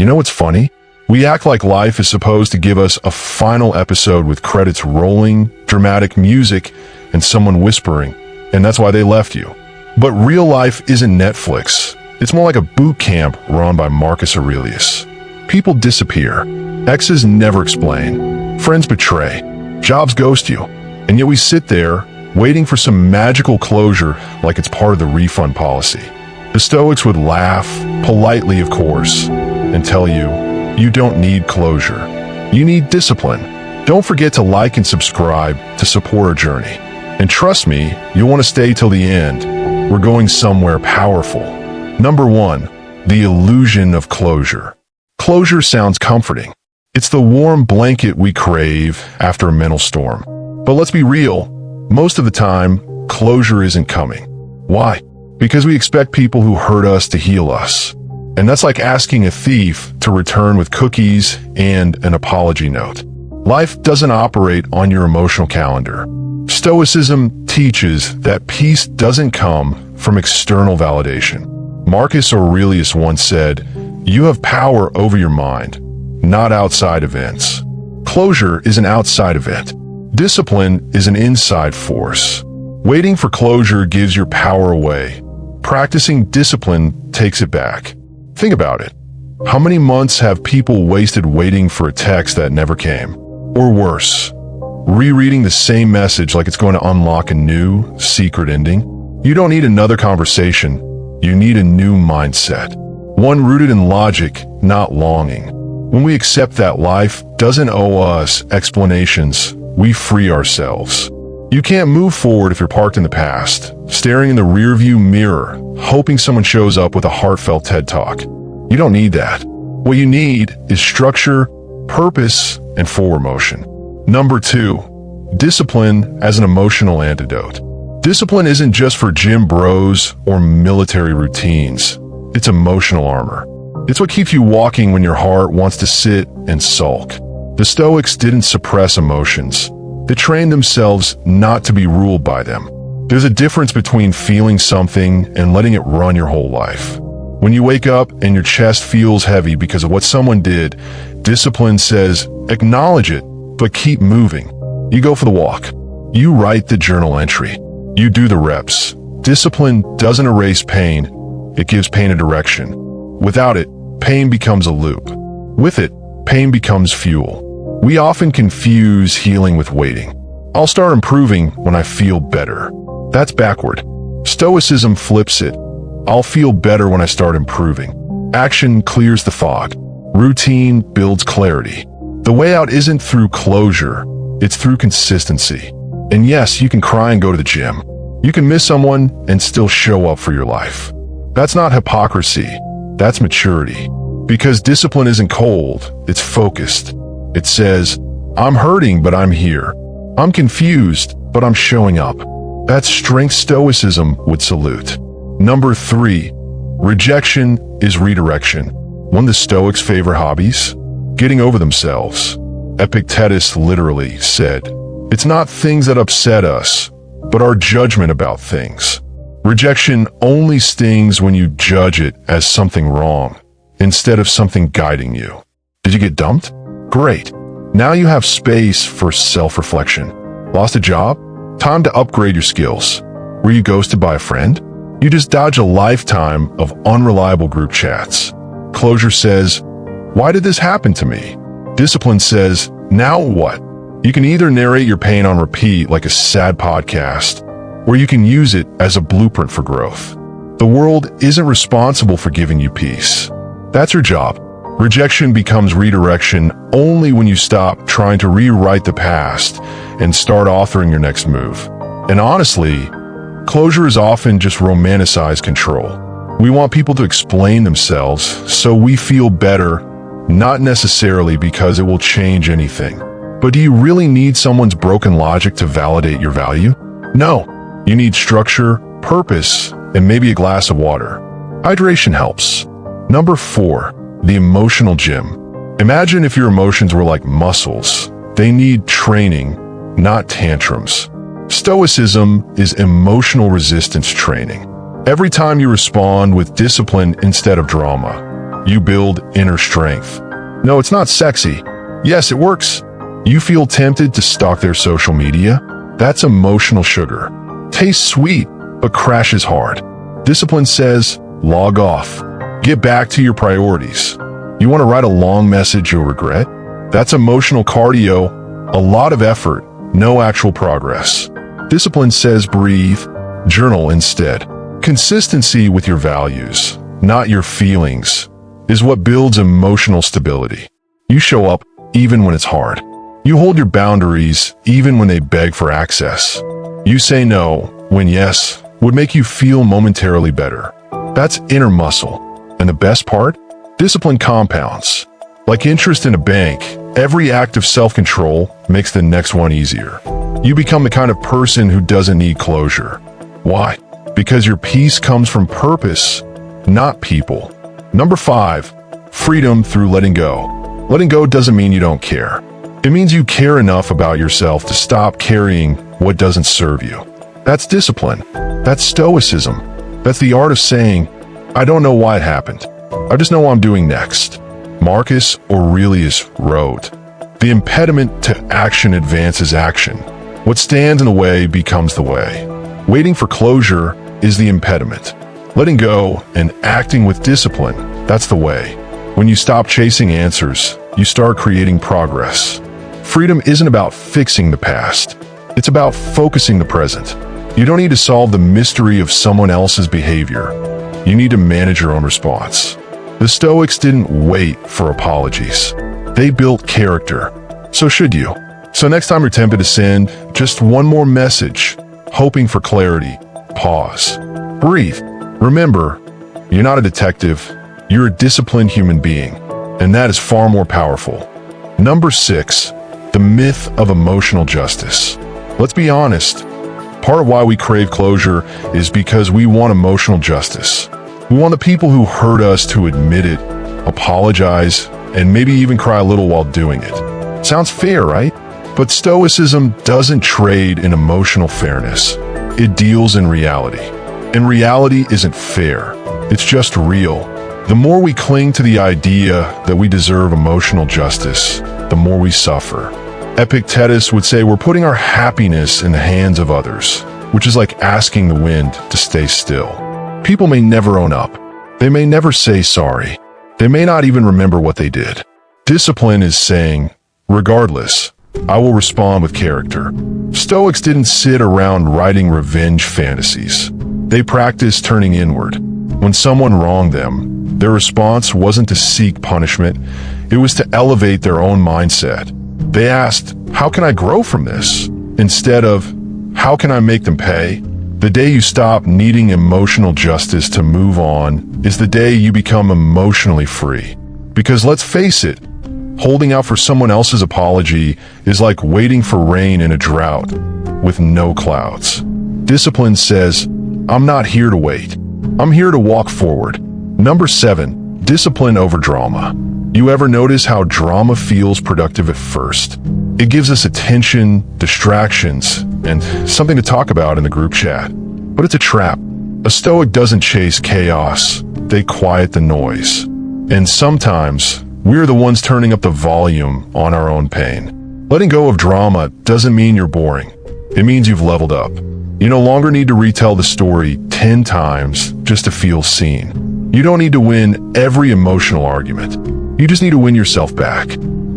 You know what's funny? We act like life is supposed to give us a final episode with credits rolling, dramatic music, and someone whispering, and that's why they left you. But real life isn't Netflix. It's more like a boot camp run by Marcus Aurelius. People disappear. Exes never explain. Friends betray. Jobs ghost you. And yet we sit there, waiting for some magical closure like it's part of the refund policy. The Stoics would laugh, politely of course, and tell you, you don't need closure. You need discipline. Don't forget to like and subscribe to support our journey. And trust me, you'll want to stay till the end. We're going somewhere powerful. Number 1, the illusion of closure. Closure sounds comforting. It's the warm blanket we crave after a mental storm. But let's be real, most of the time, closure isn't coming. Why? Because we expect people who hurt us to heal us. And that's like asking a thief to return with cookies and an apology note. Life doesn't operate on your emotional calendar. Stoicism teaches that peace doesn't come from external validation. Marcus Aurelius once said, "You have power over your mind, not outside events." Closure is an outside event. Discipline is an inside force. Waiting for closure gives your power away. Practicing discipline takes it back. Think about it. How many months have people wasted waiting for a text that never came? Or worse, rereading the same message like it's going to unlock a new, secret ending? You don't need another conversation. You need a new mindset. One rooted in logic, not longing. When we accept that life doesn't owe us explanations, we free ourselves. You can't move forward if you're parked in the past, staring in the rearview mirror, hoping someone shows up with a heartfelt TED Talk. You don't need that. What you need is structure, purpose, and forward motion. Number 2, discipline as an emotional antidote. Discipline isn't just for gym bros or military routines. It's emotional armor. It's what keeps you walking when your heart wants to sit and sulk. The Stoics didn't suppress emotions. They trained themselves not to be ruled by them. There's a difference between feeling something and letting it run your whole life. When you wake up and your chest feels heavy because of what someone did, discipline says, acknowledge it, but keep moving. You go for the walk. You write the journal entry. You do the reps. Discipline doesn't erase pain. It gives pain a direction. Without it, pain becomes a loop. With it, pain becomes fuel. We often confuse healing with waiting. I'll start improving when I feel better. That's backward. Stoicism flips it. I'll feel better when I start improving. Action clears the fog. Routine builds clarity. The way out isn't through closure, it's through consistency. And yes, you can cry and go to the gym. You can miss someone and still show up for your life. That's not hypocrisy. That's maturity. Because discipline isn't cold, it's focused. It says, I'm hurting, but I'm here. I'm confused, but I'm showing up. That's strength Stoicism would salute. Number 3, rejection is redirection. One of the Stoics' favorite hobbies? Getting over themselves. Epictetus literally said, it's not things that upset us, but our judgment about things. Rejection only stings when you judge it as something wrong, instead of something guiding you. Did you get dumped? Great. Now you have space for self-reflection. Lost a job? Time to upgrade your skills. Were you ghosted by a friend? You just dodge a lifetime of unreliable group chats. Closure says, why did this happen to me? Discipline says, now what? You can either narrate your pain on repeat like a sad podcast, or you can use it as a blueprint for growth. The world isn't responsible for giving you peace. That's your job. Rejection becomes redirection only when you stop trying to rewrite the past and start authoring your next move. And honestly, closure is often just romanticized control. We want people to explain themselves so we feel better, not necessarily because it will change anything. But do you really need someone's broken logic to validate your value? No. You need structure, purpose, and maybe a glass of water. Hydration helps. Number 4. The emotional gym. Imagine if your emotions were like muscles. They need training, not tantrums. Stoicism is emotional resistance training. Every time you respond with discipline instead of drama, You build inner strength. No, it's not sexy. Yes, it works. You feel tempted to stalk their social media? That's emotional sugar. Tastes sweet, but crashes hard. Discipline says, log off. Get back to your priorities. You want to write a long message you'll regret? That's emotional cardio, a lot of effort, no actual progress. Discipline says breathe, journal instead. Consistency with your values, not your feelings, is what builds emotional stability. You show up even when it's hard. You hold your boundaries even when they beg for access. You say no when yes would make you feel momentarily better. That's inner muscle. And the best part? Discipline compounds. Like interest in a bank, every act of self-control makes the next one easier. You become the kind of person who doesn't need closure. Why? Because your peace comes from purpose, not people. Number 5, freedom through letting go. Letting go doesn't mean you don't care. It means you care enough about yourself to stop carrying what doesn't serve you. That's discipline. That's Stoicism. That's the art of saying, I don't know why it happened. I just know what I'm doing next. Marcus Aurelius wrote, the impediment to action advances action. What stands in the way becomes the way. Waiting for closure is the impediment. Letting go and acting with discipline, that's the way. When you stop chasing answers, you start creating progress. Freedom isn't about fixing the past. It's about focusing the present. You don't need to solve the mystery of someone else's behavior. You need to manage your own response. The Stoics didn't wait for apologies. They built character. So should you. So next time you're tempted to send just one more message, hoping for clarity, pause. Breathe. Remember, you're not a detective. You're a disciplined human being. And that is far more powerful. Number 6, the myth of emotional justice. Let's be honest. Part of why we crave closure is because we want emotional justice. We want the people who hurt us to admit it, apologize, and maybe even cry a little while doing it. Sounds fair, right? But Stoicism doesn't trade in emotional fairness. It deals in reality. And reality isn't fair. It's just real. The more we cling to the idea that we deserve emotional justice, the more we suffer. Epictetus would say we're putting our happiness in the hands of others, which is like asking the wind to stay still. People may never own up. They may never say sorry. They may not even remember what they did. Discipline is saying, regardless, I will respond with character. Stoics didn't sit around writing revenge fantasies. They practiced turning inward. When someone wronged them, their response wasn't to seek punishment. It was to elevate their own mindset. They asked, how can I grow from this? Instead of, how can I make them pay? The day you stop needing emotional justice to move on is the day you become emotionally free. Because let's face it, holding out for someone else's apology is like waiting for rain in a drought with no clouds. Discipline says, I'm not here to wait. I'm here to walk forward. Number 7, discipline over drama. You ever notice how drama feels productive at first? It gives us attention, distractions, and something to talk about in the group chat. But it's a trap. A Stoic doesn't chase chaos. They quiet the noise. And sometimes, we're the ones turning up the volume on our own pain. Letting go of drama doesn't mean you're boring. It means you've leveled up. You no longer need to retell the story 10 times just to feel seen. You don't need to win every emotional argument. You just need to win yourself back.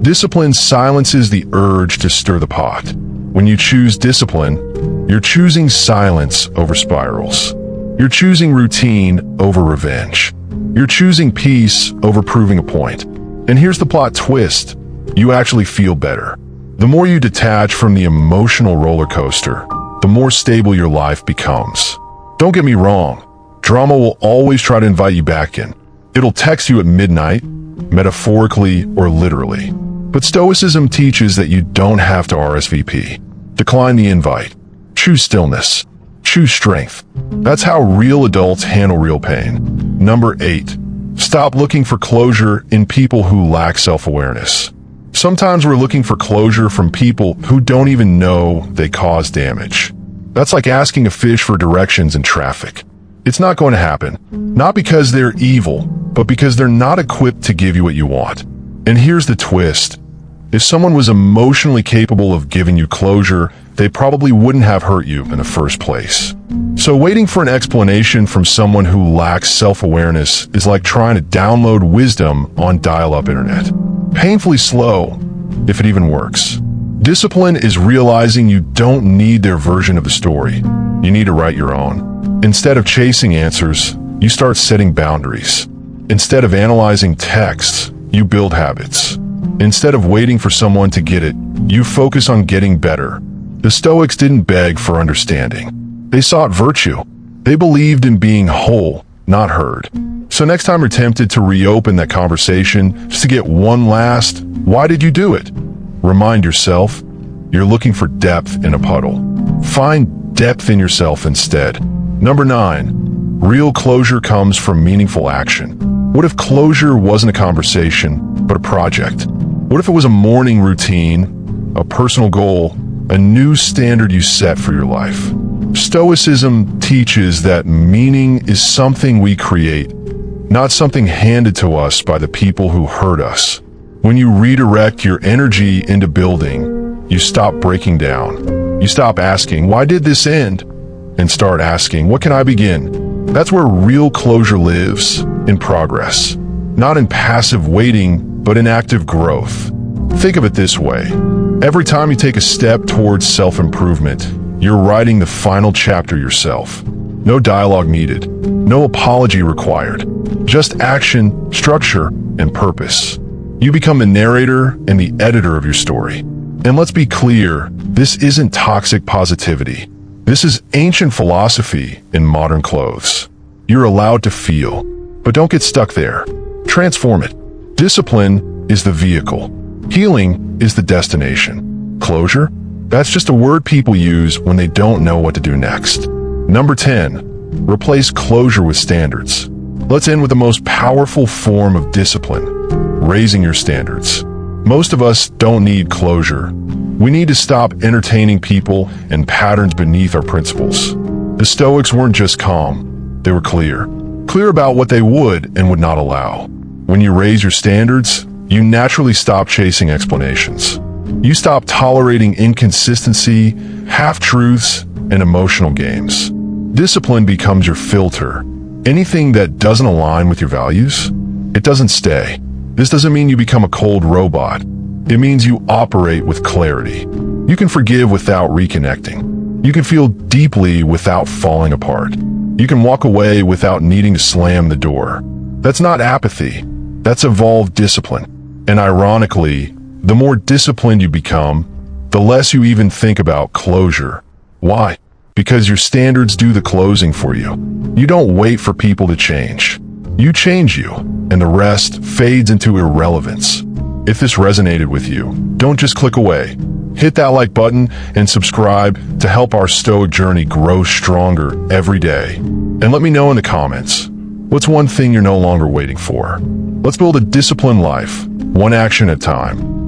Discipline silences the urge to stir the pot. When you choose discipline, you're choosing silence over spirals. You're choosing routine over revenge. You're choosing peace over proving a point. And here's the plot twist. You actually feel better. The more you detach from the emotional roller coaster, the more stable your life becomes. Don't get me wrong. Drama will always try to invite you back in. It'll text you at midnight, metaphorically or literally. But Stoicism teaches that you don't have to RSVP. Decline the invite. Choose stillness. Choose strength. That's how real adults handle real pain. Number 8. Stop looking for closure in people who lack self-awareness. Sometimes we're looking for closure from people who don't even know they cause damage. That's like asking a fish for directions in traffic. It's not going to happen. Not because they're evil, but because they're not equipped to give you what you want. And here's the twist. If someone was emotionally capable of giving you closure, they probably wouldn't have hurt you in the first place. So waiting for an explanation from someone who lacks self-awareness is like trying to download wisdom on dial-up internet. Painfully slow, if it even works. Discipline is realizing you don't need their version of the story. You need to write your own. Instead of chasing answers, you start setting boundaries. Instead of analyzing texts, you build habits. Instead of waiting for someone to get it, you focus on getting better. The Stoics didn't beg for understanding. They sought virtue. They believed in being whole, not heard. So next time you're tempted to reopen that conversation just to get one last, "Why did you do it?" remind yourself, you're looking for depth in a puddle. Find depth in yourself instead. Number 9, real closure comes from meaningful action. What if closure wasn't a conversation, but a project? What if it was a morning routine, a personal goal, a new standard you set for your life? Stoicism teaches that meaning is something we create, not something handed to us by the people who hurt us. When you redirect your energy into building, you stop breaking down. You stop asking, "Why did this end?" and start asking, "What can I begin?" That's where real closure lives, in progress. Not in passive waiting, but in active growth. Think of it this way. Every time you take a step towards self-improvement, you're writing the final chapter yourself. No dialogue needed. No apology required. Just action, structure, and purpose. You become the narrator and the editor of your story. And let's be clear, this isn't toxic positivity. This is ancient philosophy in modern clothes. You're allowed to feel, but don't get stuck there. Transform it. Discipline is the vehicle. Healing is the destination. Closure? That's just a word people use when they don't know what to do next. Number 10, replace closure with standards. Let's end with the most powerful form of discipline, raising your standards. Most of us don't need closure. We need to stop entertaining people and patterns beneath our principles. The Stoics weren't just calm, they were clear. Clear about what they would and would not allow. When you raise your standards, you naturally stop chasing explanations. You stop tolerating inconsistency, half-truths, and emotional games. Discipline becomes your filter. Anything that doesn't align with your values, it doesn't stay. This doesn't mean you become a cold robot. It means you operate with clarity. You can forgive without reconnecting. You can feel deeply without falling apart. You can walk away without needing to slam the door. That's not apathy. That's evolved discipline. And ironically, the more disciplined you become, the less you even think about closure. Why? Because your standards do the closing for you. You don't wait for people to change. You change you, and the rest fades into irrelevance. If this resonated with you, don't just click away. Hit that like button and subscribe to help our Stoic journey grow stronger every day. And let me know in the comments, what's one thing you're no longer waiting for? Let's build a disciplined life, one action at a time.